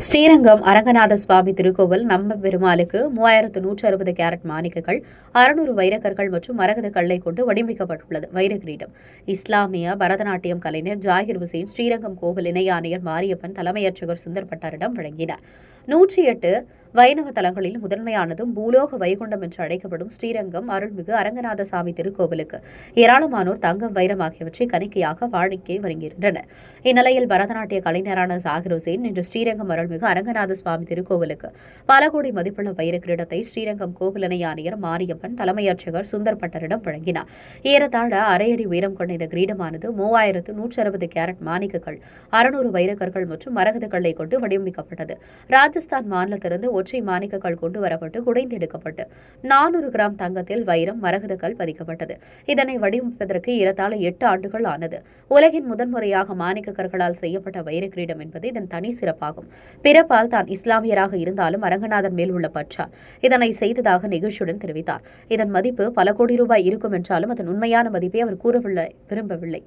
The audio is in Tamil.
ஸ்ரீரங்கம் அரங்கநாத சுவாமி திருக்கோவில் நம்ப பெருமாளுக்கு 3160 கேரட் மாணிக்கங்கள், 600 வைரக்கற்கள் மற்றும் மரகத கல்லை கொண்டு வடிவமைக்கப்பட்டுள்ளது வைர கிரீடம். இஸ்லாமிய பரதநாட்டியம் கலைஞர் ஜாகிர் ஹுசைன் ஸ்ரீரங்கம் கோவில் இணை ஆணையர் மாரியப்பன் தலைமையர்ச்சகர் சுந்தர் பட்டாரிடம் வழங்கினார். 108 வைணவ தலங்களில் முதன்மையானதும் பூலோக வைகுண்டம் என்று அழைக்கப்படும் ஸ்ரீரங்கம் அருள்மிகு அரங்கநாத சாமி திருக்கோவிலுக்கு ஏராளமானோர் தங்கம், வைரம் ஆகியவற்றை காணிக்கையாக வாடிக்கை வருகின்றனர். இந்நிலையில் பரதநாட்டிய கலைஞரான ஜாகிர் ஹுசைன் இன்று ஸ்ரீரங்கம் அருள்மிகு அரங்கநாத சுவாமி திருக்கோவிலுக்கு பல கோடி மதிப்புள்ள வைர கிரீடத்தை ஸ்ரீரங்கம் கோவில் இணை ஆணையர் மாரியப்பன் தலைமையர்ச்சகர் சுந்தர் பட்டரிடம் வழங்கினார். ஏறத்தாழ அரையடி உயரம் கொண்ட இந்த கிரீடமானது 3160 கேரட் மாணிக்கங்கள், 600 வைரக்கற்கள் மற்றும் மரகத கல்லை கொண்டு வடிவமைக்கப்பட்டது. ராஜஸ்தான் மாநிலத்திலிருந்து ஒற்றை மாணிக்கங்கள் கொண்டு வரப்பட்டு குடைந்தெடுக்கப்பட்டு 400 கிராம் தங்கத்தில் வைரம், மரகத கல் பதிக்கப்பட்டது. இதனை வடிவமைப்பதற்கு ஏறத்தாழ 8 ஆண்டுகள் ஆனது. உலகின் முதன்முறையாக மாணிக்க கற்களால் செய்யப்பட்ட வைர கிரீடம் என்பது இதன் தனி சிறப்பாகும். பிறப்பால் தான் இஸ்லாமியராக இருந்தாலும் அரங்கநாதன் மேல் உள்ள பற்றால் இதனை செய்ததாக நெகிழ்ச்சியுடன் தெரிவித்தார். இதன் மதிப்பு பல கோடி ரூபாய் இருக்கும் என்றாலும் அதன் உண்மையான மதிப்பை அவர் கூறவில்லை விரும்பவில்லை.